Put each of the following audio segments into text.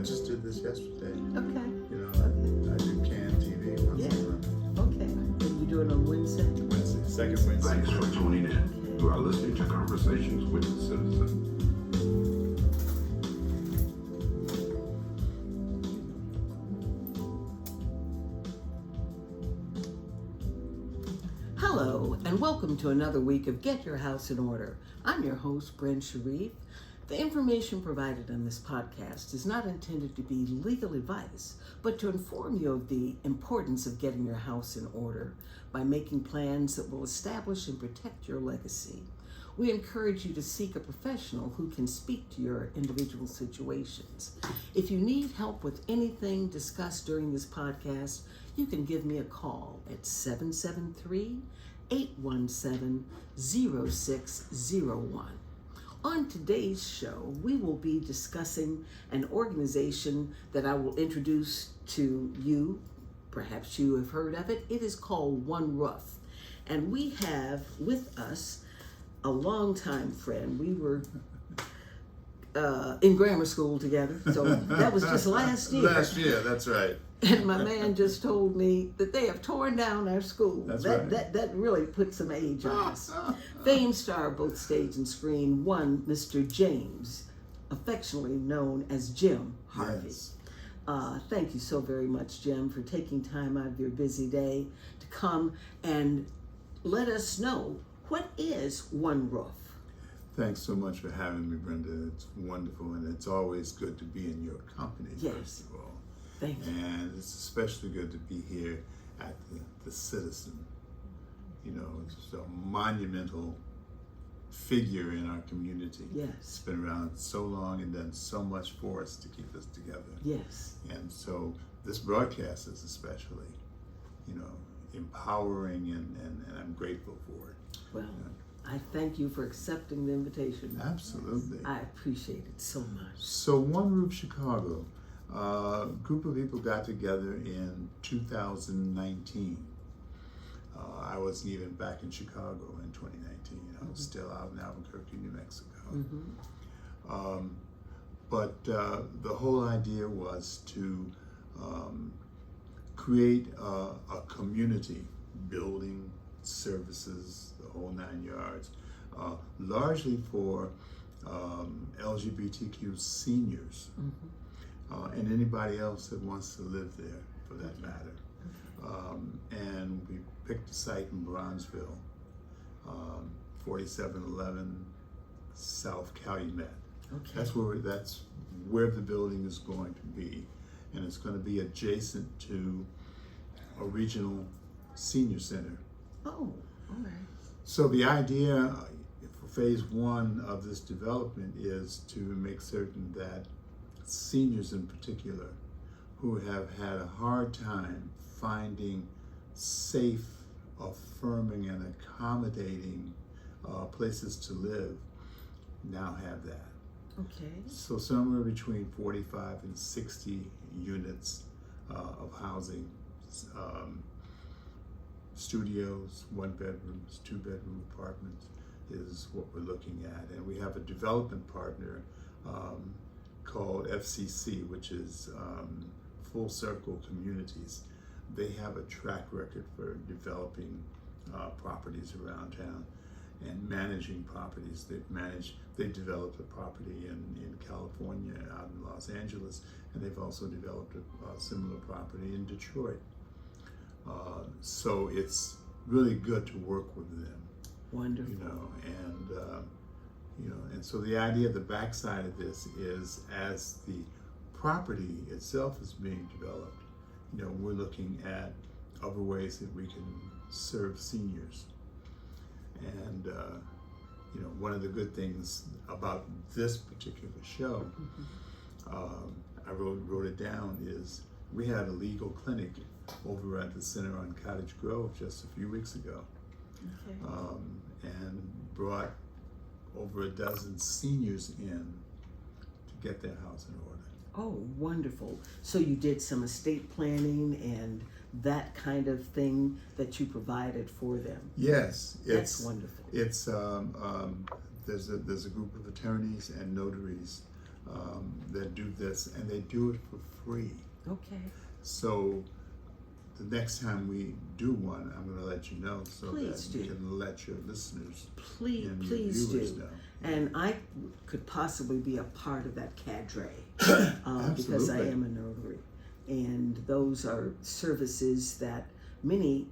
just did this yesterday. Okay. You know, I do canned TV once a month. Okay. And you do it on Wednesday? Wednesday, second Wednesday. Thanks for tuning in. You are listening to Conversations with the Citizen. Hello, and welcome to another week of Get Your House in Order. I'm your host, Hrvey. The information provided in this podcast is not intended to be legal advice, but to inform you of the importance of getting your house in order by making plans that will establish and protect your legacy. We encourage you to seek a professional who can speak to your individual situations. If you need help with anything discussed during this podcast, you can give me a call at 773-817-0601. On today's show, we will be discussing an organization that I will introduce to you. Perhaps you have heard of it. It is called One Roof. And we have with us a longtime friend. We were in grammar school together, so that was just last year. Last year, that's right. And my man just told me that they have torn down our school. That's right. right. That really put some age on us. Famed star of both stage and screen, one Mr. James, affectionately known as Jim Harvey. Yes. Thank you so very much, Jim, for taking time out of your busy day to come and let us know, what is One Roof? Thanks so much for having me, Brenda. It's wonderful, and it's always good to be in your company, Yes. first of all. Thank you. And it's especially good to be here at the Citizen. You know, it's a monumental figure in our community. It's Yes. been around so long and done so much for us to keep us together. Yes. And so this broadcast is especially, you know, empowering, and I'm grateful for it. Well, I thank you for accepting the invitation. Absolutely. I appreciate it so much. So One Roof Chicago, a group of people got together in 2019. I wasn't even back in Chicago in 2019. I was still out in Albuquerque, New Mexico. But the whole idea was to create a community, building, services, the whole 9 yards, largely for LGBTQ seniors, and anybody else that wants to live there, for that matter. And we picked a site in Bronzeville, 4711 South Calumet. Okay. That's where the building is going to be, and it's going to be adjacent to a regional senior center. Oh, all right. So the idea for phase one of this development is to make certain that seniors in particular, who have had a hard time finding safe, affirming, and accommodating places to live, now have that. Okay. So somewhere between 45 and 60 units of housing, studios, 1 bedrooms, 2 bedroom apartments is what we're looking at. And we have a development partner called FCC, which is Full Circle Communities. They have a track record for developing properties around town and managing properties. They developed a property in California, out in Los Angeles, and they've also developed a similar property in Detroit. So it's really good to work with them. Wonderful. You know, and so the idea of the backside of this is, as the property itself is being developed, you know, we're looking at other ways that we can serve seniors. And you know, one of the good things about this particular show, I wrote it down, is we had a legal clinic over at the center on Cottage Grove just a few weeks ago. Okay. And brought over a dozen seniors in to get their house in order. Oh, wonderful. So you did some estate planning and that kind of thing that you provided for them. Yes, That's wonderful. It's there's a group of attorneys and notaries that do this, and they do it for free. Okay. So the next time we do one, I'm going to let you know so Please that you do. can let your listeners Please, and your please viewers do. know. And I could possibly be a part of that cadre because I Absolutely. am a notary. And those are services that many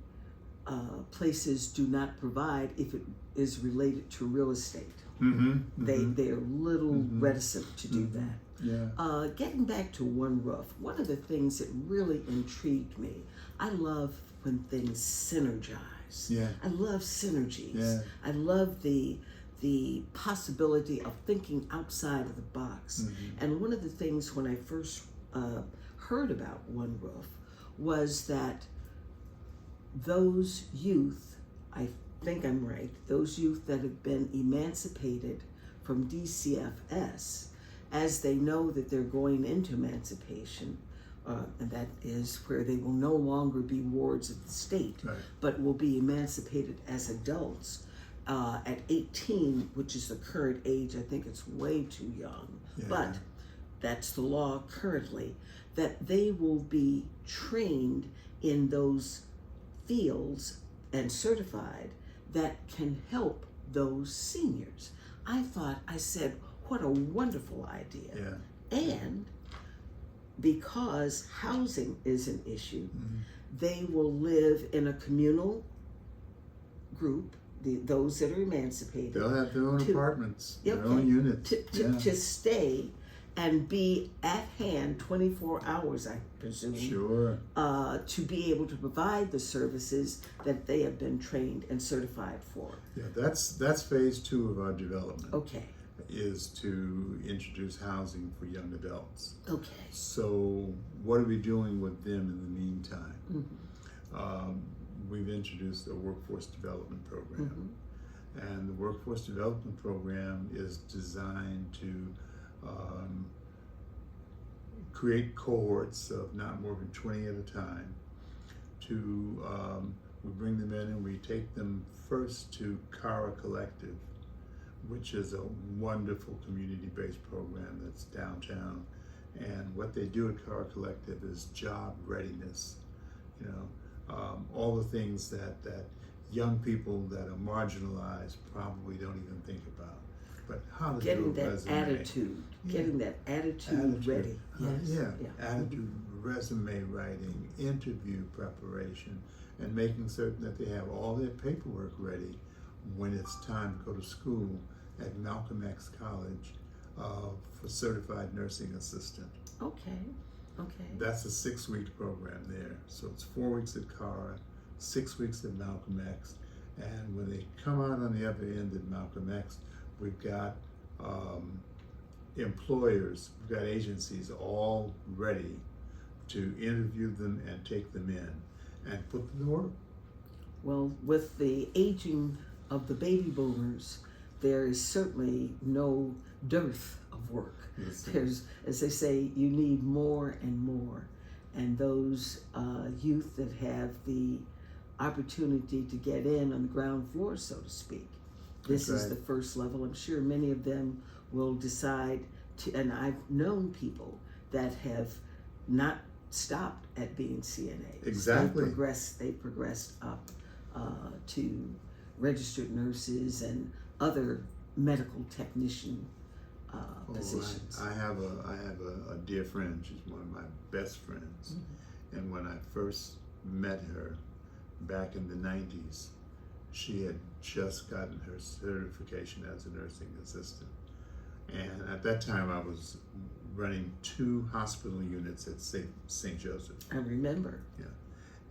places do not provide if it is related to real estate. Mm-hmm, They are a little reticent to do that. Yeah. Getting back to One Roof, one of the things that really intrigued me, I love when things synergize. Yeah. I love synergies. Yeah. I love the possibility of thinking outside of the box. And one of the things when I first heard about One Roof was that those youth, I think I'm right, those youth that have been emancipated from DCFS, as they know that they're going into emancipation, and that is where they will no longer be wards of the state, Right. but will be emancipated as adults at 18, which is the current age. I think it's way too young, Yeah. but that's the law currently, that they will be trained in those fields and certified that can help those seniors. I said, what a wonderful idea. Yeah. And because housing is an issue, they will live in a communal group, those that are emancipated. They'll have their own To- apartments, their Okay. own units. To stay and be at hand 24 hours, I presume, Sure. to be able to provide the services that they have been trained and certified for. Yeah, that's phase 2 of our development, Okay, is to introduce housing for young adults. okay. So what are we doing with them in the meantime? Mm-hmm. We've introduced a workforce development program. Mm-hmm. And the workforce development program is designed to create cohorts of not more than 20 at a time. We bring them in and we take them first to Cara Collective, which is a wonderful community-based program that's downtown. And what they do at Cara Collective is job readiness. All the things that young people that are marginalized probably don't even think about. But how to Getting do a that resume. attitude, Yeah. getting that attitude ready. Yes. Attitude, resume writing, interview preparation, and making certain that they have all their paperwork ready when it's time to go to school at Malcolm X College for certified nursing assistant. Okay. That's a 6-week program there. So it's 4 weeks at Cara, 6 weeks at Malcolm X, and when they come out on the other end at Malcolm X, we've got employers, we've got agencies all ready to interview them and take them in and put them to work. Well, with the aging of the baby boomers, there is certainly no dearth of work. Yes. There's, as they say, you need more and more. And those youth that have the opportunity to get in on the ground floor, so to speak, this That's is right. the first level. I'm sure many of them will decide to, and I've known people that have not stopped at being CNAs. Exactly. They progressed up to registered nurses and other medical technician positions. I have a dear friend. She's one of my best friends. And when I first met her back in the 90s, she had just gotten her certification as a nursing assistant. And at that time, I was running 2 hospital units at St. Joseph. I remember. Yeah.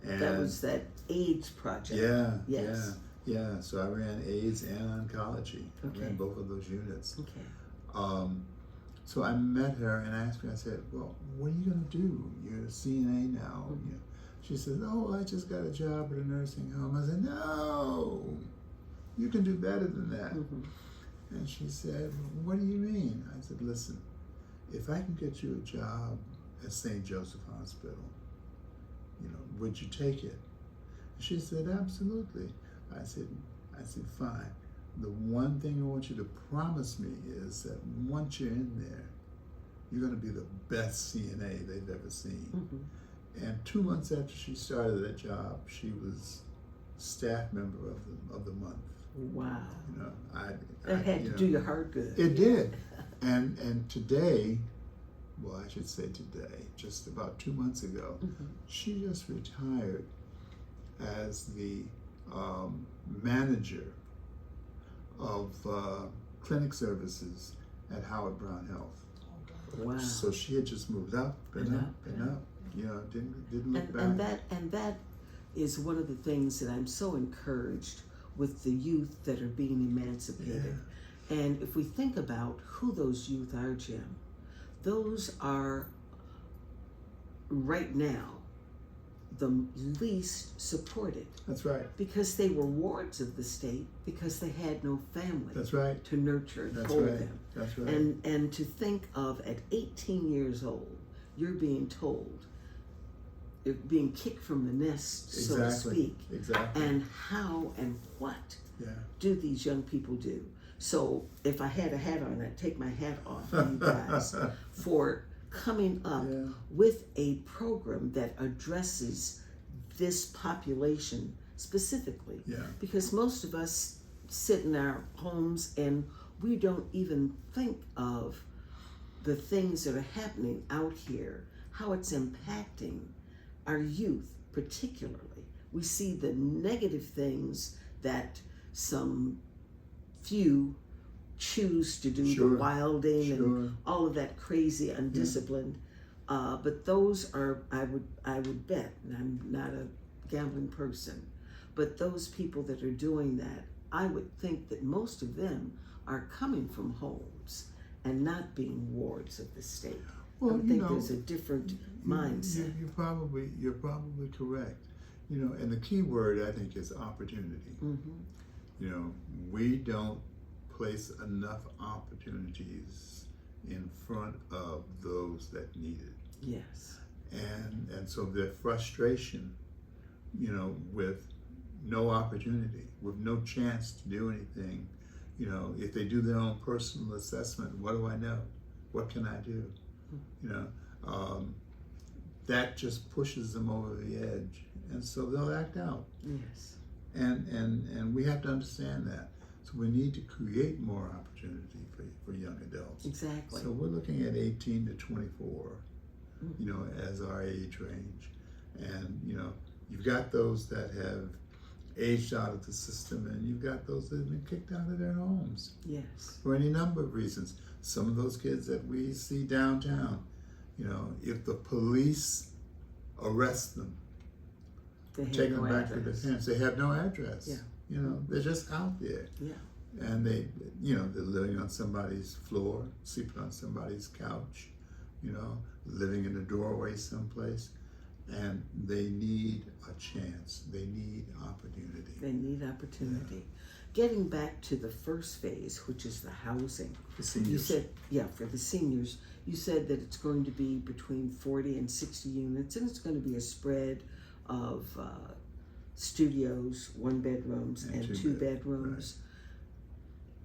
And That was that AIDS project. Yeah, Yes. yeah. So I ran AIDS and oncology. Okay. I ran both of those units. Okay. So I met her and asked her, I said, well, what are you going to do? You're a CNA now. Mm-hmm. She said, oh, I just got a job at a nursing home. I said, no, you can do better than that. Mm-hmm. And she said, what do you mean? I said, listen, if I can get you a job at St. Joseph Hospital, would you take it? She said, absolutely. I said, fine. The one thing I want you to promise me is that once you're in there, you're going to be the best CNA they've ever seen. Mm-hmm. And 2 months after she started that job, she was staff member of the month. Wow. You know, That had to do your heart good. It did. And today, well, I should say today, just about 2 months ago, Mm-hmm. she just retired as the manager of clinic services at Howard Brown Health. Wow. So she had just moved up and up and up. You know, didn't look back. And that is one of the things that I'm so encouraged with the youth that are being emancipated. Yeah. And if we think about who those youth are, Jim, those are right now the least supported. That's right. Because they were wards of the state, because they had no family. That's right. To nurture and That's hold right. them. That's right. And to think of at 18 years old, you're being told, you're being kicked from the nest, so to speak. Exactly. And how and what do these young people do? So if I had a hat on, I'd take my hat off for you guys for coming up with a program that addresses this population specifically. Yeah. Because most of us sit in our homes and we don't even think of the things that are happening out here, how it's impacting our youth particularly. We see the negative things that some few choose to do, the wilding and all of that crazy undisciplined. But those are, I would bet, and I'm not a gambling person, but those people that are doing that, I would think that most of them are coming from homes and not being wards of the state. Well, I think there's a different mindset. You're probably correct. You know, and the key word I think is opportunity. Mm-hmm. You know, we don't place enough opportunities in front of those that need it. Yes. And so their frustration, you know, with no opportunity, with no chance to do anything, you know, if they do their own personal assessment, what do I know? What can I do? You know, that just pushes them over the edge, and so they'll act out. Yes. And we have to understand that. So we need to create more opportunity for young adults. Exactly. So we're looking at 18 to 24, you know, as our age range. And, you know, you've got those that have aged out of the system, and you've got those that have been kicked out of their homes. Yes. For any number of reasons. Some of those kids that we see downtown, you know, if the police arrest them, take them back to their parents, they have no address. Yeah. You know, they're just out there. Yeah. And they, you know, they're living on somebody's floor, sleeping on somebody's couch, you know, living in a doorway someplace. And they need a chance. They need opportunity. They need opportunity. Getting back to the first phase, which is the housing. The seniors. You said, for the seniors, you said that it's going to be between 40 and 60 units, and it's going to be a spread of studios, 1 bedrooms, and 2 bedrooms.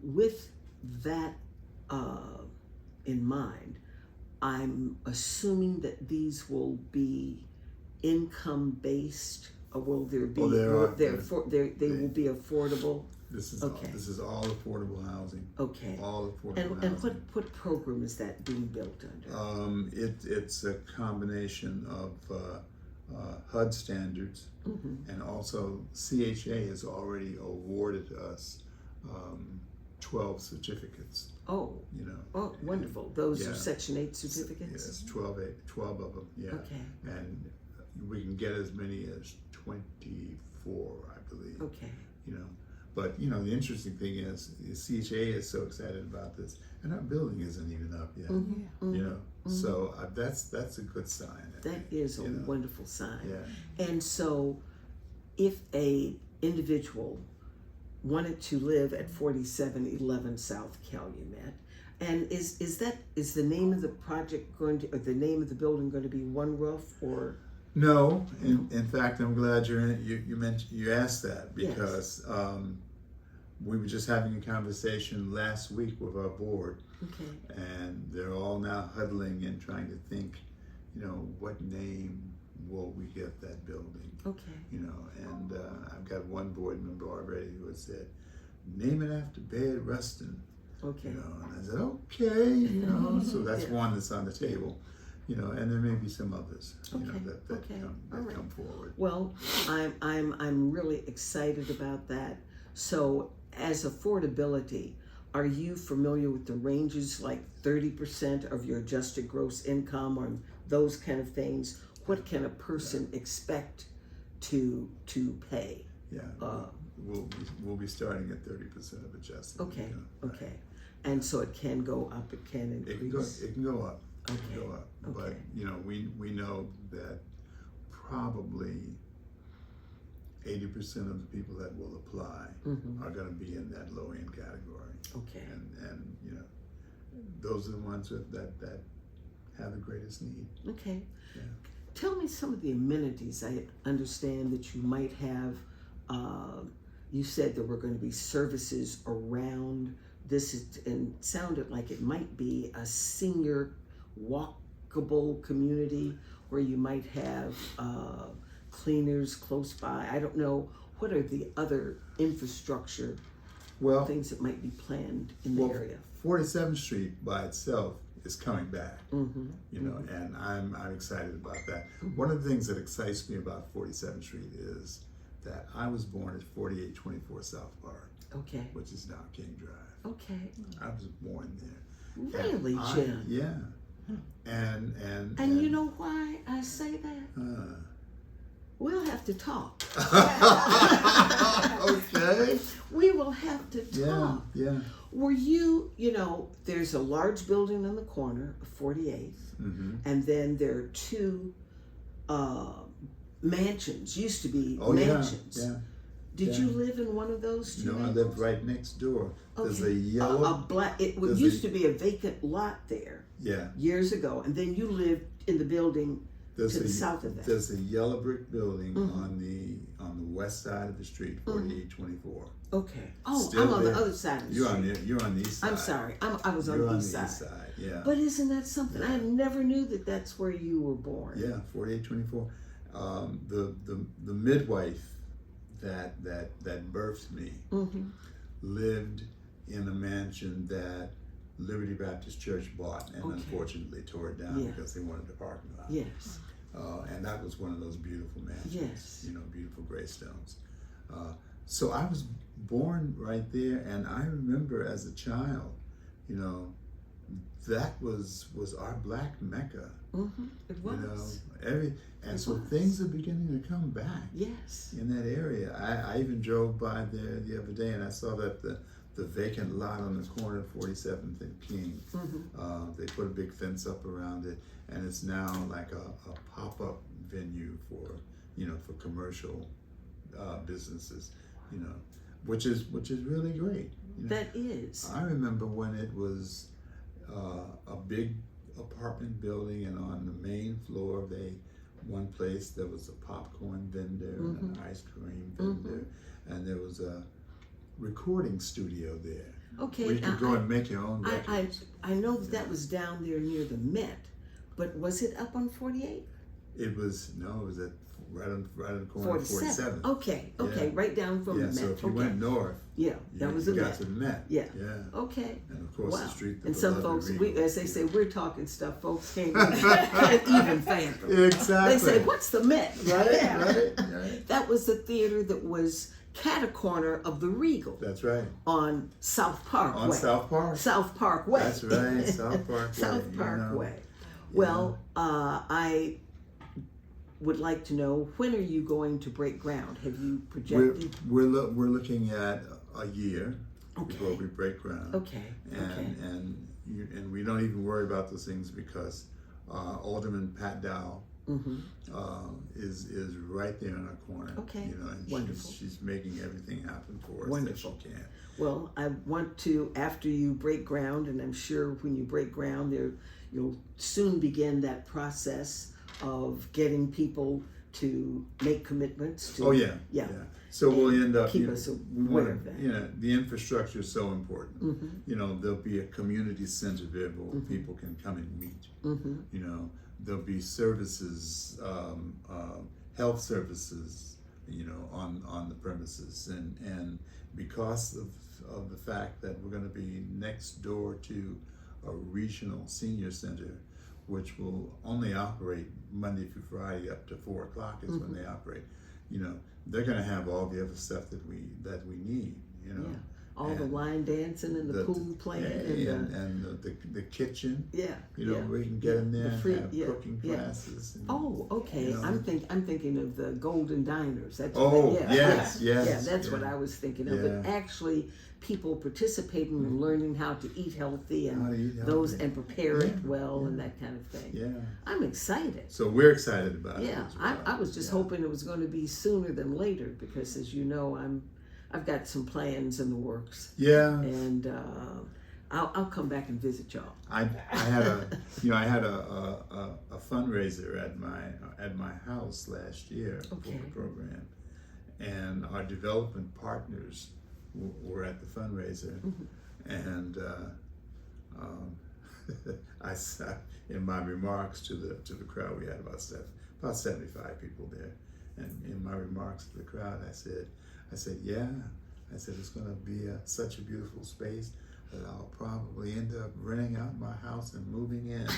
Right. With that in mind, I'm assuming that these will be income based, or will there be? They will be affordable. This is all affordable housing. Okay. All affordable housing. And what program is that being built under? It's a combination of HUD standards, and also CHA has already awarded us 12 certificates. Oh. You know. Oh, wonderful. Those are Section 8 certificates? Yes, 12 of them, yeah. Okay. And we can get as many as 24, I believe. Okay. You know, but you know, the interesting thing is CHA is so excited about this, and our building isn't even up yet. You know, so that's a good sign. That is a wonderful sign. Yeah. And so, if a individual wanted to live at 4711 South Calumet, and is the name of the project going to, or the name of the building going to be One Roof, or? No, in fact, I'm glad you asked that, because we were just having a conversation last week with our board, Okay. and they're all now huddling and trying to think, what name will we give that building? Okay. And I've got one board member already who has said, name it after Bayard Rustin. Okay. And I said, okay, so that's Yeah. one that's on the table, and there may be some others, Okay, that okay, come, all right. come forward. Well, I'm really excited about that. So, as affordability, are you familiar with the ranges, like 30% of your adjusted gross income, or those kind of things? What can a person expect to pay? Yeah, we'll be starting at 30% of adjusted. Okay. income, right. Okay. And so it can go up. It can increase. It can go up. It Okay, can go up. But okay. we know that probably 80% of the people that will apply Mhm. are going to be in that low end category, Okay. and those are the ones that have the greatest need. Okay. Yeah. Tell me some of the amenities. I understand that you might have. You said there were going to be services around this, and it sounded like it might be a senior walkable community where you might have cleaners close by. I don't know. What are the other infrastructure Well, things that might be planned in the area? 47th Street by itself is coming back. Mm-hmm. And I'm excited about that. One of the things that excites me about 47th Street is that I was born at 4824 South Park, Okay. which is now King Drive. Okay. I was born there. Really, Jim? Yeah. And And you know why I say that? We'll have to talk. Okay. We will have to Yeah, talk. yeah. Were you, there's a large building on the corner of 48th, Mm-hmm. and then there are two mansions, used to be Oh, mansions. yeah. Did yeah. you live in one of those two No, I mansions? lived right next door. There's Okay. a yellow. A black, it there's used a- to be a vacant lot there Yeah. years ago, and then you lived in the building There's to the a, south of that. There's a yellow brick building Mhm. on the west side of the street, 4824. Okay. Oh, Still I'm on there. the other side of the You're street. you're on the east side. I'm sorry. I was on You're the on east the side. east side. Yeah. But isn't that something? Yeah. I never knew that that's where you were born. Yeah, 4824. The midwife that birthed me Mm-hmm. lived in a mansion that Liberty Baptist Church bought and Okay. unfortunately tore it down Yeah. because they wanted a parking lot. Yes. And that was one of those beautiful mansions. Yes. Beautiful gravestones. So I was born right there, and I remember as a child, that was our black Mecca. Mm-hmm. It was. And It so was. things are beginning to come back Yes. in that area. I even drove by there the other day, and I saw that the vacant lot on the corner of 47th and King, Mm-hmm. they put a big fence up around it, and it's now like a pop-up venue for commercial businesses, which is really great. That is. I remember when it was a big apartment building, and on the main floor, one place there was a popcorn vendor and an ice cream vendor, and there was a recording studio there. Okay. Where you could go and make your own records. I know that was down there near the Met, but was it up on 48? It was at right on the corner of 47. Okay. Yeah. Right down from Yeah, the Met. so if you went north, that was you the got Met. to the Met. Yeah. Yeah. Okay. And of course Wow. the street. And the some beloved folks, Regal. as they say, we're talking stuff folks can't even fathom. Exactly. They say, what's the Met? Right. That was the theater that was cat-a-corner of the Regal That's right. on South Parkway. On South Park. South Parkway. That's right. South Parkway. South Parkway. Well, I would like to know, when are you going to break ground? Have you projected? We're looking at a year before we break ground. Okay. And we don't even worry about those things because Alderman Pat Dow is right there in our corner. Okay. And Wonderful. she's making everything happen for us Wonderful. that she can. Well, I want to, after you break ground, and I'm sure when you break ground, you'll soon begin that process of getting people to make commitments to. Oh yeah. So we'll end up keep us aware of that. The infrastructure is so important. Mm-hmm. There'll be a community center there where people can come and meet. Mm-hmm. There'll be services, health services, on the premises, and because of the fact that we're going to be next door to a regional senior center, which will only operate Monday through Friday up to 4 o'clock is when they operate. They're going to have all the other stuff that we need. All the line dancing and the pool playing and the kitchen. We can get in there and have cooking classes. Oh, okay. I'm thinking of the Golden Diners. That's yes. That's what I was thinking of. But actually, people participating and learning how to eat healthy and and prepare it well and that kind of thing. Yeah, I'm excited. So we're excited about it. Yeah, I was just hoping it was going to be sooner than later because, as you know, I've got some plans in the works. Yeah, and I'll come back and visit y'all. I had a fundraiser at my house last year for the program, and our development partners were at the fundraiser, and I said in my remarks to the crowd, we had about 75 people there, and in my remarks to the crowd, I said, it's going to be such a beautiful space that I'll probably end up renting out my house and moving in.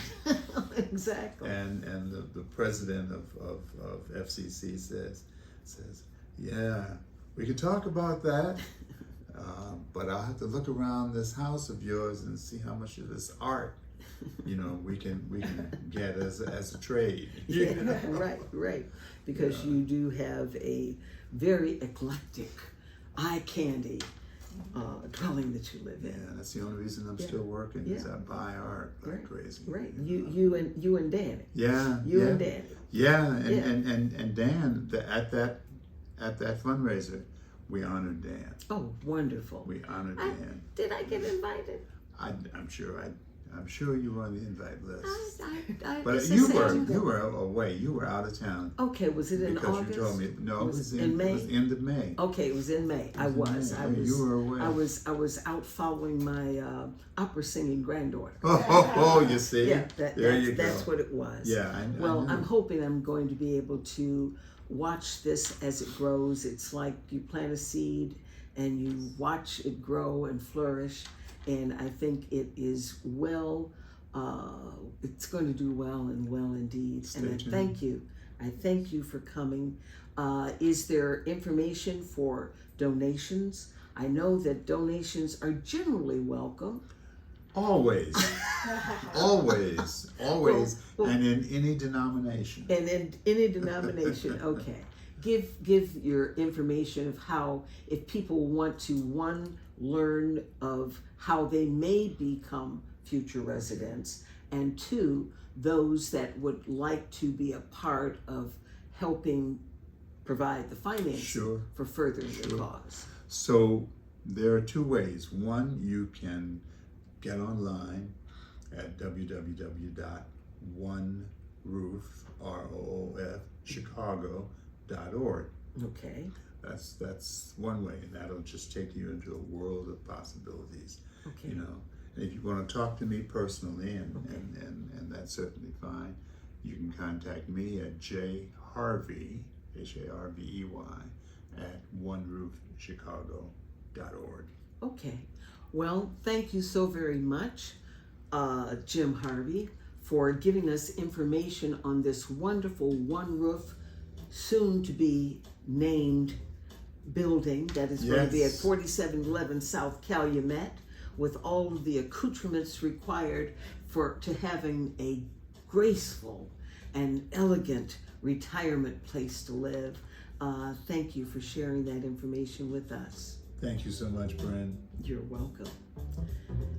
Exactly. And the president of FCC says, yeah, we can talk about that, but I'll have to look around this house of yours and see how much of this art, we can get as a trade. Right. Because you do have a very eclectic, eye candy dwelling that you live in. Yeah, that's the only reason I'm still working is I buy art like crazy. Right. You and Danny. Yeah. And Danny. Yeah, and Dan at that fundraiser, we honored Dan. Oh, wonderful. We honored Dan. Did I get invited? I'm sure you were on the invite list. But you were away. You were out of town. Okay, was it in because August? You told me no. It was in May. It was end of May. Okay, it was in May. I was. You were away. I was out following my opera singing granddaughter. Oh, you see. Yeah, there you go. That's what it was. Yeah. I'm hoping I'm going to be able to watch this as it grows. It's like you plant a seed and you watch it grow and flourish. And I think it is it's going to do well and well indeed. And I thank you for coming. Is there information for donations? I know that donations are generally welcome. Always. Always. Well, and in any denomination. And in any denomination, okay. Give your information of how, if people want to, learn of how they may become future residents, and 2, those that would like to be a part of helping provide the financing for furthering the cause. So there are 2 ways. One, you can get online at www.oneroof.chicago.org. Okay. That's one way, and that'll just take you into a world of possibilities. Okay. And if you want to talk to me personally, and that's certainly fine, you can contact me at jharvey, Harvey, at oneroofchicago.org. Okay. Well, thank you so very much, Jim Harvey, for giving us information on this wonderful One Roof, soon to be named building that is going to be at 4711 South Calumet, with all of the accoutrements required to having a graceful and elegant retirement place to live. Thank you for sharing that information with us. Thank you so much, Bren. You're welcome.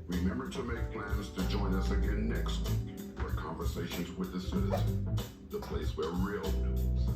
Remember to make plans to join us again next week for Conversations with the Citizen, the place where real news